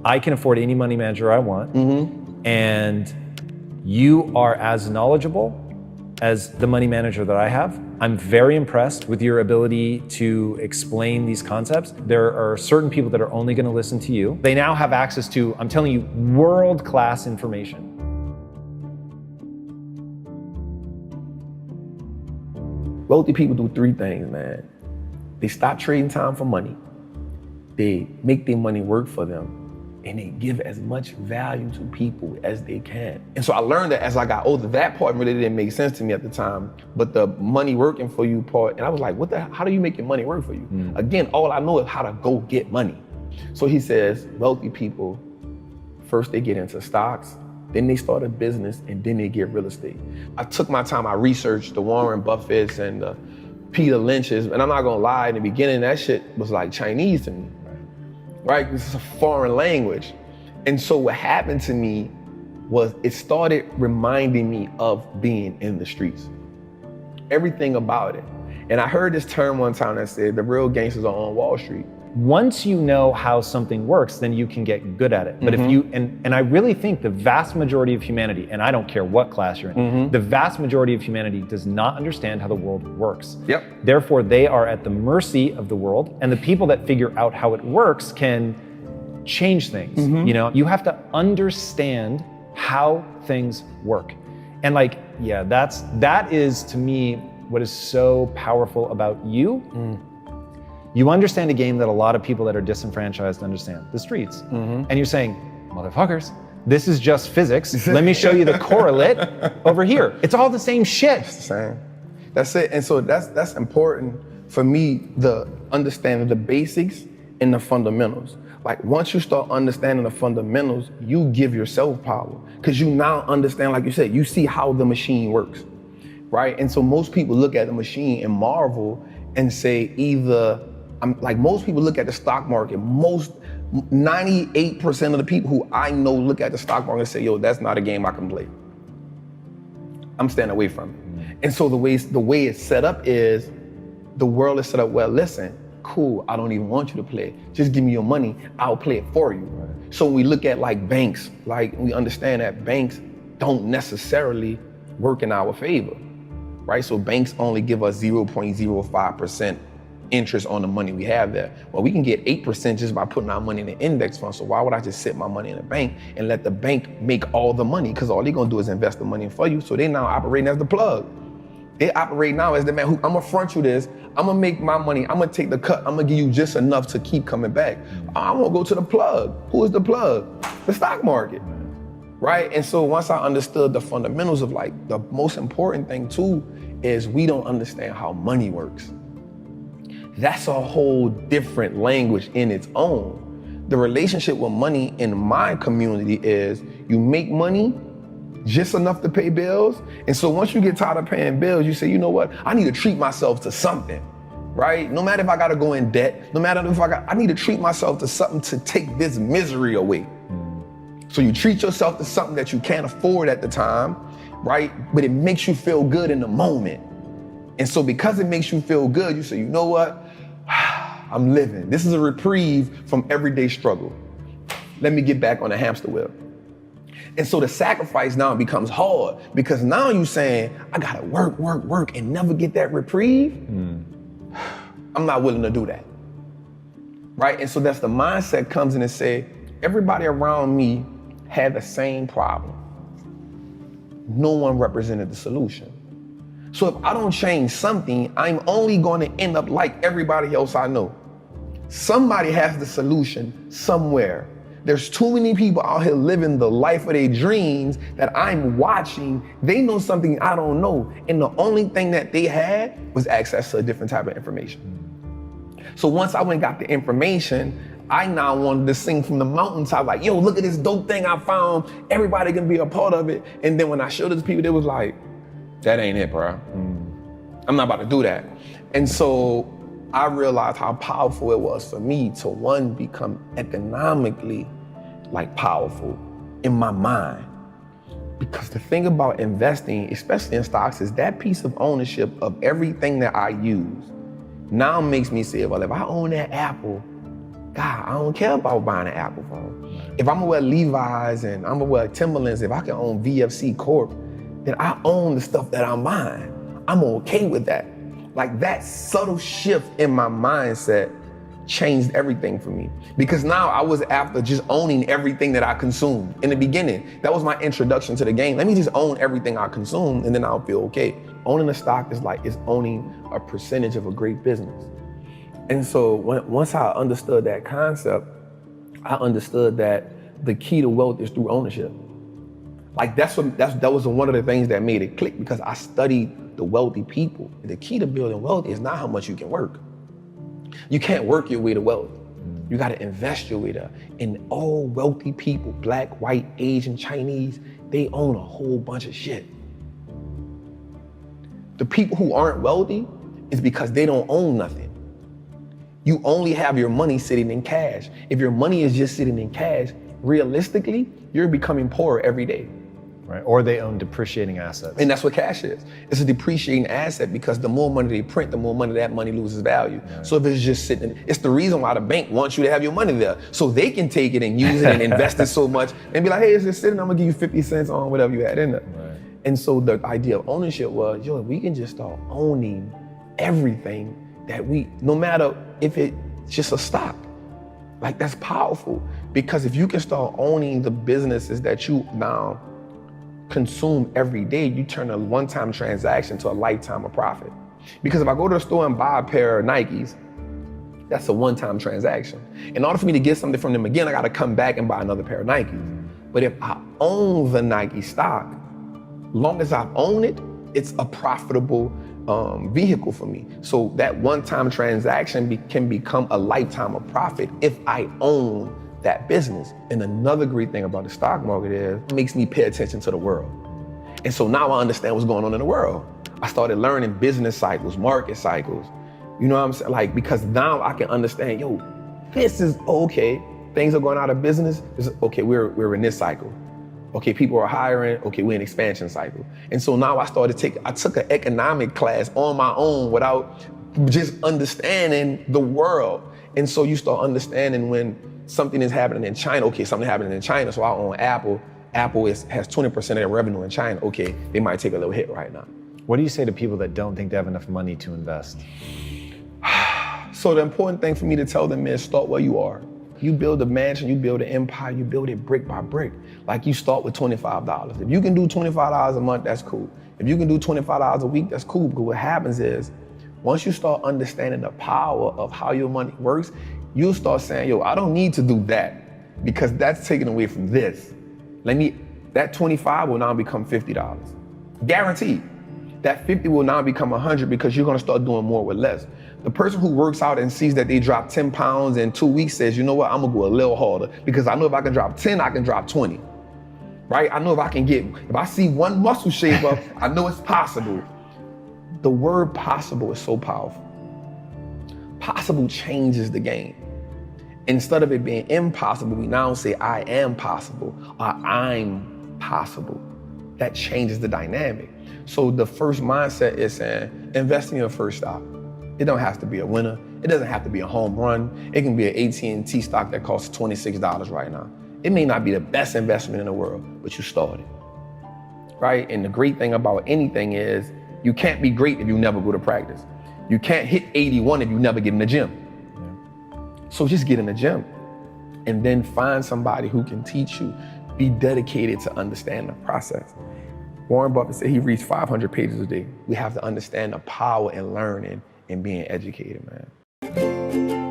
I can afford any money manager I want, and you are as knowledgeable as the money manager that I have. I'm very impressed with your ability to explain these concepts. There are certain people that are only going to listen to you. They now have access to, I'm telling you, world-class information. Wealthy people do three things, man. They stop trading time for money. They make their money work for them. And they give as much value to people as they can. And so I learned that as I got older. That part really didn't make sense to me at the time, but the money working for you part, and I was like, how do you make your money work for you? Again, all I know is how to go get money. So he says, wealthy people, first they get into stocks, then they start a business, and then they get real estate. I took my time, I researched the Warren Buffetts and the Peter Lynch's, and I'm not gonna lie, in the beginning, that shit was like Chinese to me. Right? This is a foreign language. And so what happened to me was it started reminding me of being in the streets. Everything about it. And I heard this term one time that said, the real gangsters are on Wall Street. Once you know how something works, then you can get good at it. But if you, and I really think the vast majority of humanity, and I don't care what class you're in, the vast majority of humanity does not understand how the world works. Therefore, they are at the mercy of the world, and the people that figure out how it works can change things. You know, you have to understand how things work. And like, yeah, that is to me what is so powerful about you. You understand a game that a lot of people that are disenfranchised understand, the streets. And you're saying, motherfuckers, this is just physics. Let me show you the correlate over here. It's all the same shit. It's the same. That's it. And so that's important for me, the understanding the basics and the fundamentals. Like once you start understanding the fundamentals, you give yourself power. Because you now understand, like you said, you see how the machine works, right? And so most people look at the machine and marvel and say either, like most people look at the stock market, 98% of the people who I know look at the stock market and say, yo, that's not a game I can play. I'm staying away from it. And so the way it's set up is, the world is set up, well, listen, cool, I don't even want you to play. Just give me your money, I'll play it for you. So when we look at like banks, like we understand that banks don't necessarily work in our favor, right? So banks only give us 0.05% interest on the money we have there. Well, we can get 8% just by putting our money in an index fund. So why would I just sit my money in a bank and let the bank make all the money? Because all they're gonna do is invest the money for you. So they now operating as the plug. They operate now as the man who, I'm gonna front you this, I'm gonna make my money, I'm gonna take the cut, I'm gonna give you just enough to keep coming back. I'm gonna go to the plug. Who is the plug? The stock market, right? And so once I understood the fundamentals of like, the most important thing too, is we don't understand how money works. That's a whole different language in its own. The relationship with money in my community is you make money just enough to pay bills. And so once you get tired of paying bills, you say, you know what? I need to treat myself to something, right? No matter if I gotta go in debt, no matter if I need to treat myself to something to take this misery away. So you treat yourself to something that you can't afford at the time, right? But it makes you feel good in the moment. And so because it makes you feel good, you say, you know what? I'm living. This is a reprieve from everyday struggle. Let me get back on the hamster wheel. And so the sacrifice now becomes hard because now you're saying, I gotta work and never get that reprieve. I'm not willing to do that, right? And so that's the mindset comes in and say, everybody around me had the same problem. No one represented the solution. So if I don't change something, I'm only gonna end up like everybody else I know. Somebody has the solution somewhere. There's too many people out here living the life of their dreams that I'm watching. They know something I don't know. And the only thing that they had was access to a different type of information. So once I went and got the information, I now wanted to sing from the mountaintop, like, yo, look at this dope thing I found. Everybody can be a part of it. And then when I showed it to people, they was like, that ain't it, bro. I'm not about to do that. And so I realized how powerful it was for me to, one, become economically like powerful in my mind. Because the thing about investing, especially in stocks, is that piece of ownership of everything that I use now makes me say, well, if I own that Apple, God, I don't care about buying an Apple phone. If I'm gonna wear Levi's and I'm gonna wear Timberlands, if I can own VFC Corp, then I own the stuff that I'm buying. I'm okay with that. Like that subtle shift in my mindset changed everything for me. Because now I was after just owning everything that I consume. In the beginning, that was my introduction to the game. Let me just own everything I consume and then I'll feel okay. Owning a stock is like, it's owning a percentage of a great business. And so once I understood that concept, I understood that the key to wealth is through ownership. Like that was one of the things that made it click, because I studied the wealthy people. The key to building wealth is not how much you can work. You can't work your way to wealth. You gotta invest your way there. And all wealthy people, black, white, Asian, Chinese, they own a whole bunch of shit. The people who aren't wealthy is because they don't own nothing. You only have your money sitting in cash. If your money is just sitting in cash, realistically, you're becoming poorer every day. Right, or they own depreciating assets. And that's what cash is. It's a depreciating asset, because the more money they print, the more money that money loses value. Yeah. So if it's just sitting, it's the reason why the bank wants you to have your money there. So they can take it and use it and invest it so much and be like, hey, it's just sitting, I'm gonna give you 50 cents on whatever you had in there. Right. And so the idea of ownership was, yo, we can just start owning everything that no matter if it's just a stock. Like that's powerful, because if you can start owning the businesses that you now consume every day, you turn a one-time transaction to a lifetime of profit. Because if I go to the store and buy a pair of Nikes, that's a one-time transaction. In order for me to get something from them again, I gotta come back and buy another pair of Nikes. But if I own the Nike stock, long as I own it, it's a profitable vehicle for me. So that one-time transaction can become a lifetime of profit if I own that business. And another great thing about the stock market is it makes me pay attention to the world. And so now I understand what's going on in the world. I started learning business cycles, market cycles. You know what I'm saying? Like, because now I can understand, yo, this is okay. Things are going out of business. Okay, we're in this cycle. Okay, people are hiring. Okay, we're in expansion cycle. And so now I took an economic class on my own without just understanding the world. And so you start understanding when something is happening in China. Okay, something happening in China, so I own Apple. Apple has 20% of their revenue in China. Okay, they might take a little hit right now. What do you say to people that don't think they have enough money to invest? So the important thing for me to tell them is start where you are. You build a mansion, you build an empire, you build it brick by brick. Like you start with $25. If you can do $25 a month, that's cool. If you can do $25 a week, that's cool. Because what happens is, once you start understanding the power of how your money works, you'll start saying, yo, I don't need to do that because that's taken away from this. That 25 will now become $50. Guaranteed. That 50 will now become 100 because you're gonna start doing more with less. The person who works out and sees that they drop 10 pounds in 2 weeks says, you know what, I'm gonna go a little harder because I know if I can drop 10, I can drop 20, right? I know if I see one muscle shape up, I know it's possible. The word possible is so powerful. Possible changes the game. Instead of it being impossible, we now say I am possible or I'm possible. That changes the dynamic. So the first mindset is saying, invest in your first stock. It don't have to be a winner. It doesn't have to be a home run. It can be an AT&T stock that costs $26 right now. It may not be the best investment in the world, but you started, right? And the great thing about anything is you can't be great if you never go to practice. You can't hit 81 if you never get in the gym. So just get in the gym and then find somebody who can teach you. Be dedicated to understand the process. Warren Buffett said he reads 500 pages a day. We have to understand the power in learning and being educated, man.